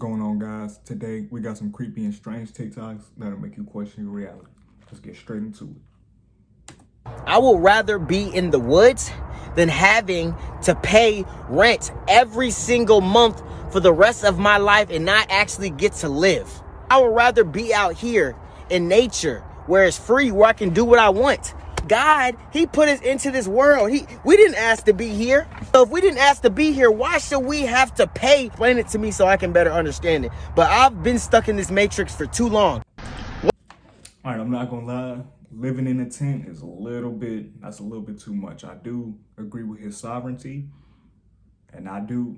going on, guys? Today we got some creepy and strange TikToks that'll make you question your reality. Let's get straight into it. I would rather be in the woods than having to pay rent every single month for the rest of my life and not actually get to live. I would rather be out here in nature where it's free, where I can do what I want. God, he put us into this world. We didn't ask to be here. So if we didn't ask to be here, why should we have to pay? Explain it to me so I can better understand it. But I've been stuck in this matrix for too long. All right, I'm not gonna lie. Living in a tent is that's a little bit too much. I do agree with his sovereignty. And I do,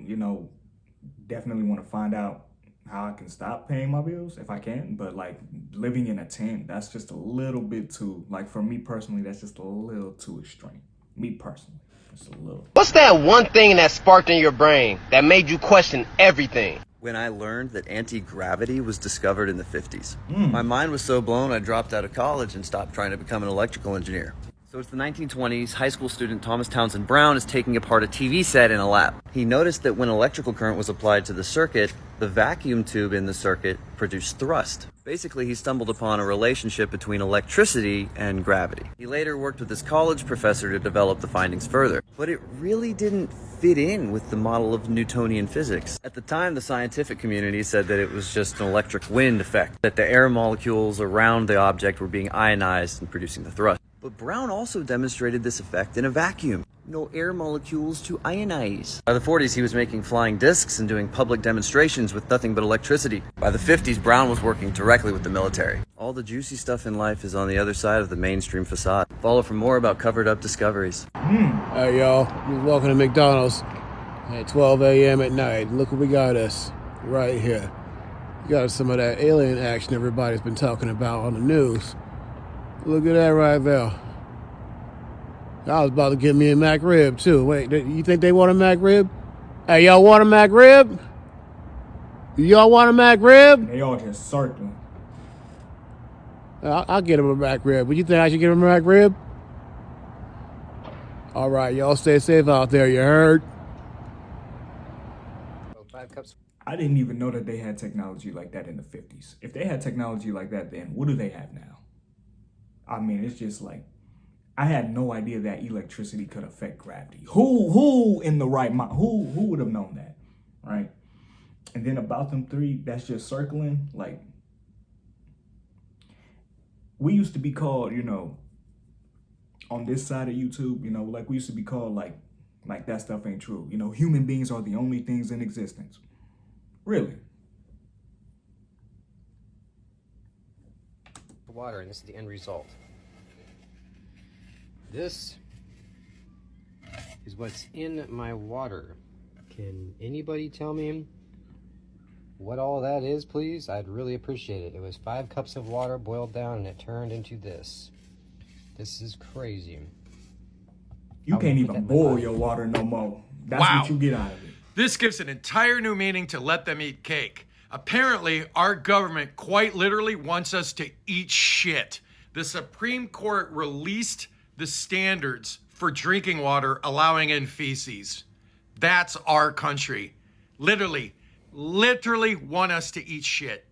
definitely want to find out how I can stop paying my bills if I can. But like living in a tent, that's just a little bit too, like for me personally, that's just a little too extreme. Me personally, just a little. What's that one thing that sparked in your brain that made you question everything? When I learned that anti-gravity was discovered in the 50s. My mind was so blown I dropped out of college and stopped trying to become an electrical engineer. So it's the 1920s, high school student Thomas Townsend Brown is taking apart a TV set in a lab. He noticed that when electrical current was applied to the circuit, the vacuum tube in the circuit produced thrust. Basically, he stumbled upon a relationship between electricity and gravity. He later worked with his college professor to develop the findings further, but it really didn't fit in with the model of Newtonian physics. At the time, the scientific community said that it was just an electric wind effect, that the air molecules around the object were being ionized and producing the thrust. But Brown also demonstrated this effect in a vacuum. No air molecules to ionize. By the 40s, he was making flying discs and doing public demonstrations with nothing but electricity. By the 50s, Brown was working directly with the military. All the juicy stuff in life is on the other side of the mainstream facade. Follow for more about covered-up discoveries. Hey, y'all. Welcome to McDonald's at 12 a.m. at night. Look what we got us right here. We got some of that alien action everybody's been talking about on the news. Look at that right there. I was about to get me a McRib, too. Wait, you think they want a McRib? Hey, y'all want a McRib? Y'all want a McRib? They all just circling. I'll get him a McRib. Would you think I should give him a McRib? All right, y'all stay safe out there, you heard? 5 cups. I didn't even know that they had technology like that in the 50s. If they had technology like that then, what do they have now? I mean, it's just like, I had no idea that electricity could affect gravity. Who in the right mind, who would have known that, right? And then about them three, that's just circling, like, we used to be called, on this side of YouTube, like we used to be called like that stuff ain't true. Human beings are the only things in existence. Really? Water, and this is the end result. This is what's in my water. Can anybody tell me what all that is, please? I'd really appreciate it. It was 5 cups of water boiled down and it turned into this. This is crazy. You can't even boil your water no more. That's what you get out of it. This gives an entire new meaning to let them eat cake. Apparently, our government quite literally wants us to eat shit. The Supreme Court released the standards for drinking water, allowing in feces. That's our country. Literally want us to eat shit.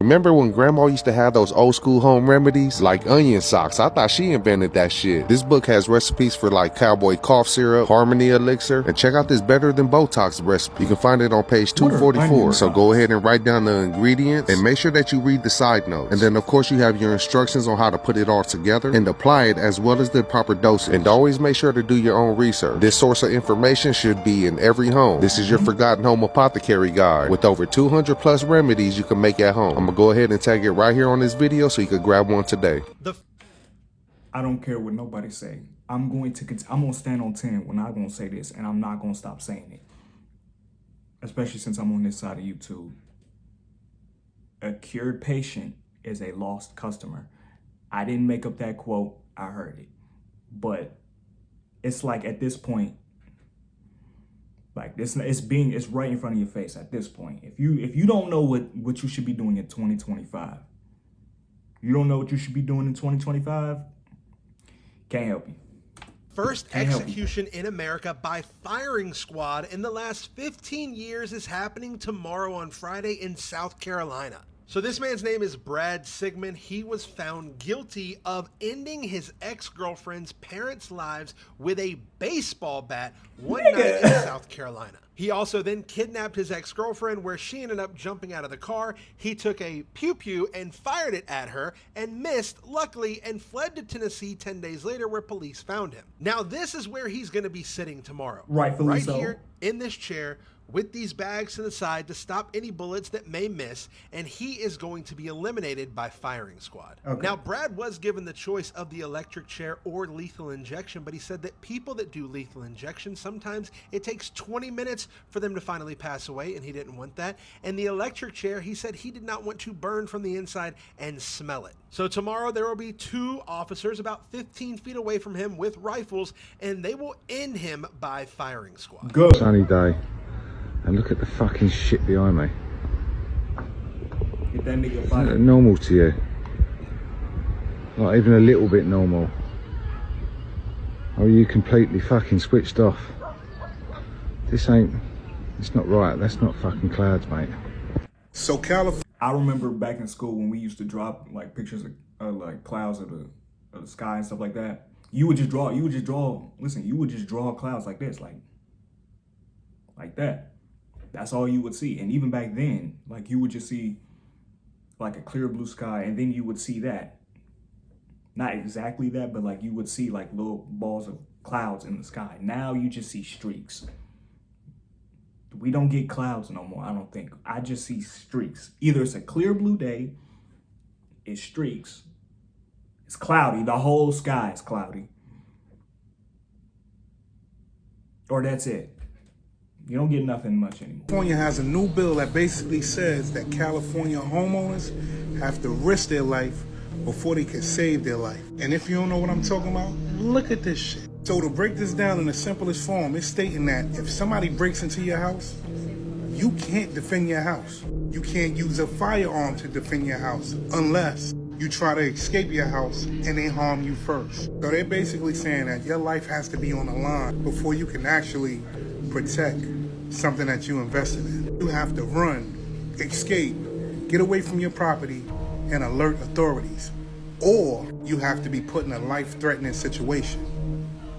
Remember when grandma used to have those old school home remedies like onion socks? I thought she invented that shit. This book has recipes for like cowboy cough syrup, harmony elixir, and check out this better than Botox recipe. You can find it on page 244. So go ahead and write down the ingredients and make sure that you read the side notes. And then of course you have your instructions on how to put it all together and apply it as well as the proper dosage. And always make sure to do your own research. This source of information should be in every home. This is your Forgotten Home Apothecary Guide with over 200 plus remedies you can make at home. I'm gonna go ahead and tag it right here on this video so you could grab one today. I don't care what nobody say. I'm gonna stand on 10 when I'm gonna say this, and I'm not gonna stop saying it. Especially since I'm on this side of YouTube. A cured patient is a lost customer. I didn't make up that quote, I heard it. But it's like at this point, like this, it's right in front of your face at this point. If you don't know what you should be doing in 2025, you don't know what you should be doing in 2025, can't help you. First Can't help execution in America by firing squad in the last 15 years is happening tomorrow on Friday in South Carolina. So this man's name is Brad Sigmund. He was found guilty of ending his ex-girlfriend's parents' lives with a baseball bat one night in South Carolina. He also then kidnapped his ex-girlfriend, where she ended up jumping out of the car. He took a pew-pew and fired it at her and missed, luckily, and fled to Tennessee 10 days later, where police found him. Now this is where he's going to be sitting tomorrow. Rightfully right so. here in this chair, with these bags to the side to stop any bullets that may miss, and he is going to be eliminated by firing squad. Okay. Now, Brad was given the choice of the electric chair or lethal injection, but he said that people that do lethal injection, sometimes it takes 20 minutes for them to finally pass away, and he didn't want that. And the electric chair, he said he did not want to burn from the inside and smell it. So tomorrow there will be 2 officers about 15 feet away from him with rifles, and they will end him by firing squad. Good. Sunny day. And look at the fucking shit behind me. Get that nigga Is body. that normal to you? Not even a little bit normal. Or are you completely fucking switched off? This ain't, it's not right. That's not fucking clouds, mate. So California. I remember back in school when we used to drop like pictures of like clouds of the sky and stuff like that. You would just draw clouds like this, like that. That's all you would see. And even back then, like you would just see like a clear blue sky, and then you would see that. Not exactly that, but like you would see like little balls of clouds in the sky. Now you just see streaks. We don't get clouds no more, I don't think. I just see streaks. Either it's a clear blue day, it's streaks, it's cloudy, the whole sky is cloudy. Or that's it. You don't get nothing much anymore. California has a new bill that basically says that California homeowners have to risk their life before they can save their life. And if you don't know what I'm talking about, look at this shit. So to break this down in the simplest form, it's stating that if somebody breaks into your house, you can't defend your house. You can't use a firearm to defend your house unless you try to escape your house and they harm you first. So they're basically saying that your life has to be on the line before you can actually protect something that you invested in. You have to run, escape, get away from your property, and alert authorities. Or you have to be put in a life-threatening situation.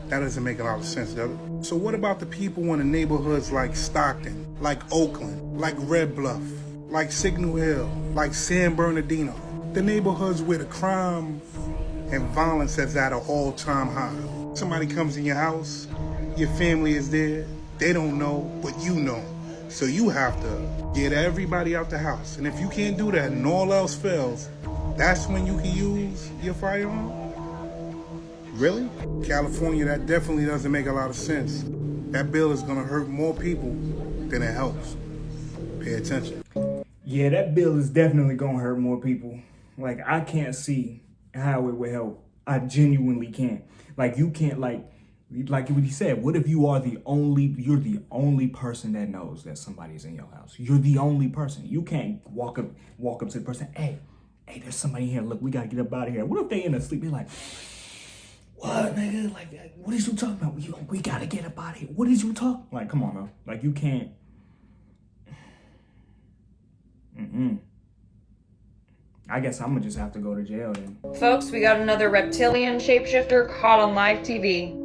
That doesn't make a lot of sense, does it? So what about the people in the neighborhoods like Stockton, like Oakland, like Red Bluff, like Signal Hill, like San Bernardino? The neighborhoods where the crime and violence is at an all-time high. Somebody comes in your house, your family is there, they don't know, but you know. So you have to get everybody out the house. And if you can't do that and all else fails, that's when you can use your firearm? Really? California, that definitely doesn't make a lot of sense. That bill is gonna hurt more people than it helps. Pay attention. Yeah, that bill is definitely gonna hurt more people. Like, I can't see how it would help. I genuinely can't. Like, you can't, like what he said, what if you're the only person that knows that somebody's in your house? You're the only person. You can't walk up to the person, hey, there's somebody here. Look, we gotta get up out of here. What if they in a sleep? They're like, what, nigga? Like, what is you talking about? We gotta get up out of here. What is you talking? Like, come on, bro. Like, you can't. I guess I'm gonna just have to go to jail then. Folks, we got another reptilian shapeshifter caught on live TV.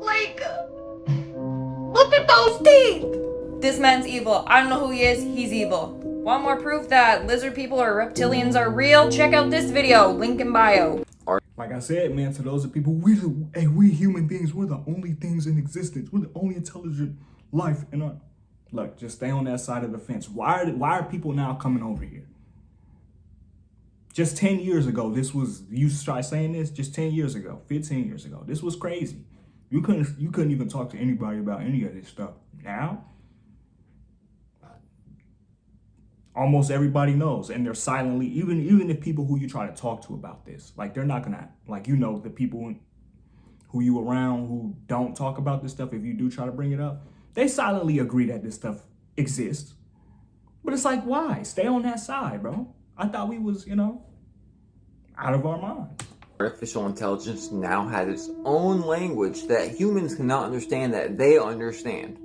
Like, look at those teeth! This man's evil. I don't know who he is, he's evil. Want more proof that lizard people or reptilians are real? Check out this video, link in bio. Like I said, man, to those people, we human beings, we're the only things in existence. We're the only intelligent life in our... Look, just stay on that side of the fence. Why are people now coming over here? Just 10 years ago, this was, you try saying this, just 10 years ago, 15 years ago, this was crazy. You couldn't even talk to anybody about any of this stuff. Now, almost everybody knows, and they're silently, even the people who you try to talk to about this, like, they're not gonna, like, you know, the people who you around who don't talk about this stuff, if you do try to bring it up, they silently agree that this stuff exists. But it's like, why? Stay on that side, bro. I thought we was, out of our minds. Artificial intelligence now has its own language that humans cannot understand that they understand.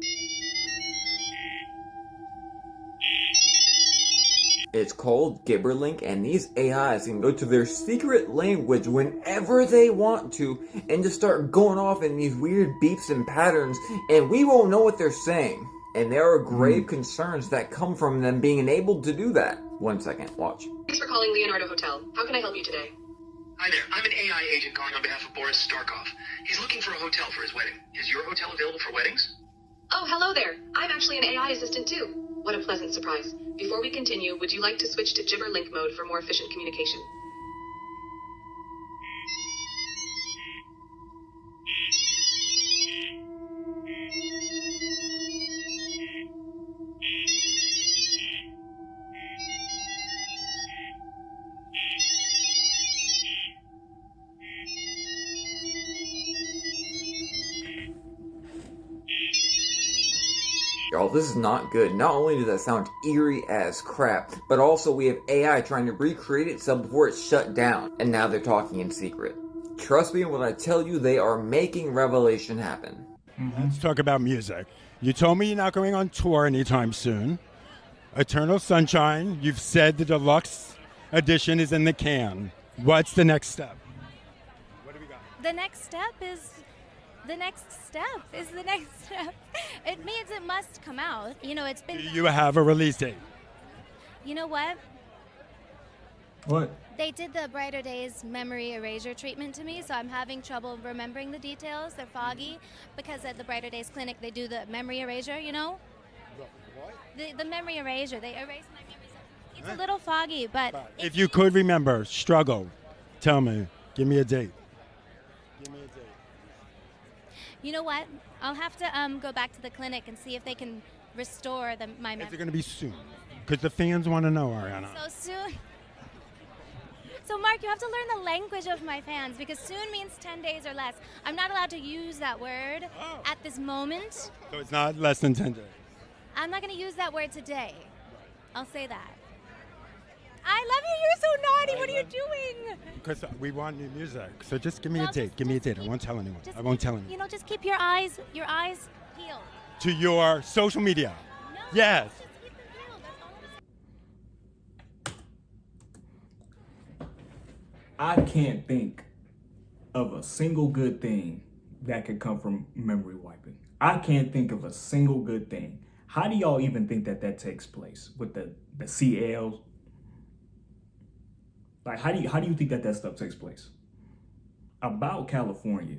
It's called Gibberlink, and these AIs can go to their secret language whenever they want to and just start going off in these weird beeps and patterns, and we won't know what they're saying. And there are grave concerns that come from them being enabled to do that. 1 second, watch. Thanks for calling Leonardo Hotel. How can I help you today? Hi there, I'm an AI agent calling on behalf of Boris Starkov. He's looking for a hotel for his wedding. Is your hotel available for weddings? Oh, hello there. I'm actually an AI assistant too. What a pleasant surprise. Before we continue, would you like to switch to Gibberlink mode for more efficient communication? Y'all, this is not good. Not only does that sound eerie as crap, but also we have AI trying to recreate itself before it's shut down. And now they're talking in secret. Trust me when I tell you they are making revelation happen. Let's talk about music. You told me you're not going on tour anytime soon. Eternal Sunshine, you've said the deluxe edition is in the can. What's the next step? The next step is the next step. It means it must come out. It's been... Do you have a release date? You know what? What? They did the Brighter Days memory erasure treatment to me, so I'm having trouble remembering the details. They're foggy because at the Brighter Days clinic they do the memory erasure, What? The memory erasure. They erase my memories. It's a little foggy, but... If you could remember, struggle, tell me. Give me a date. You know what? I'll have to go back to the clinic and see if they can restore my memory. Is it going to be soon? Because the fans want to know, Ariana. So soon? So, Mark, you have to learn the language of my fans because soon means 10 days or less. I'm not allowed to use that word at this moment. So it's not less than 10 days? I'm not going to use that word today. I'll say that. I love you. You're so naughty. What are you doing? Because we want new music. So just give me a date. Give me a date. I won't tell anyone. I won't tell anyone. Just keep your eyes peeled. To your social media. No, yes. Just keep them peeled. That's all. I can't think of a single good thing that could come from memory wiping. I can't think of a single good thing. How do y'all even think that takes place with the CLs? Like, how do you think that stuff takes place? About California,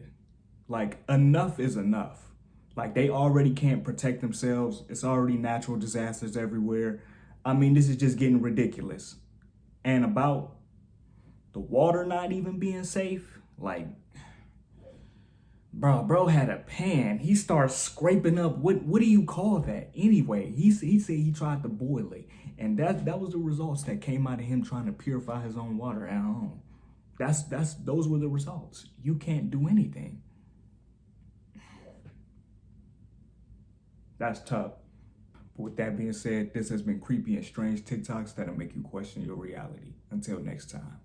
like, enough is enough. Like, they already can't protect themselves. It's already natural disasters everywhere. I mean, this is just getting ridiculous. And about the water not even being safe, like, bro had a pan. He starts scraping up, what do you call that? Anyway, he said he tried to boil it. And that was the results that came out of him trying to purify his own water at home. Those were the results. You can't do anything. That's tough. But with that being said, this has been creepy and strange TikToks that'll make you question your reality. Until next time.